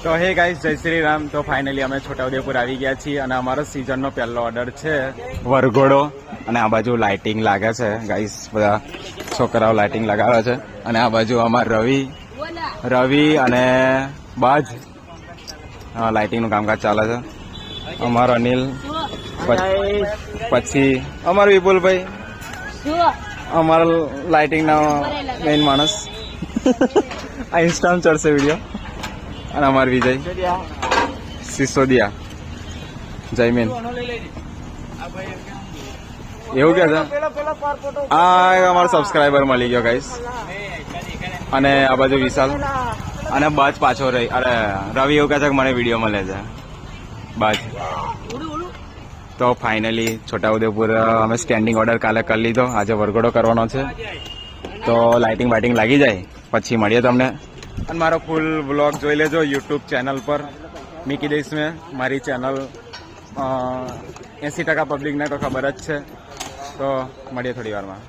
તો હે ગાઈસ, જય શ્રી રામ. તો ફાઇનલી અમે છોટાઉદેપુર આવી ગયા છીએ અને અમારો સિઝનનો પહેલો ઓર્ડર છે વરઘોડો. અને આ બાજુ લાઇટિંગ લાગે છે ગાઈસ, બધા છોકરાઓ લાઇટિંગ લગાવે છે. અને આ બાજુ અમાર રવિ અને બાજ લાઇટિંગનું કામકાજ ચાલે છે. અમારો અનિલ, પછી અમારો વિપુલભાઈ, અમારો લાઇટિંગના મેઇન માણસ. આ ઇન્સ્ટામાં ચડશે વિડીયો. અને અમાર વિજય સિસોદિયા જયમીન એવું કે છે. આ અમારો સબસ્ક્રાઈબર મળી ગયો ગાઈસ. અને આ બાજુ વિશાલ અને બાજ પાછો રહી. અરે રવિ એવું કહે છે કે મને વિડીયો મળે છે બાજ. તો ફાઇનલી છોટાઉદેપુર અમે સ્ટેન્ડિંગ ઓર્ડર કાલે કરી લીધો. આજે વરઘોડો કરવાનો છે, તો લાઇટિંગ બાઇટિંગ લાગી જાય પછી મળીએ તમને. અને મારો ફૂલ વ્લોગ જોઈ લેજો યુટ્યુબ ચેનલ પર મૂકી દઈશ મેં. મારી ચેનલ 80% પબ્લિકને તો ખબર જ છે. તો મળીએ થોડી વારમાં.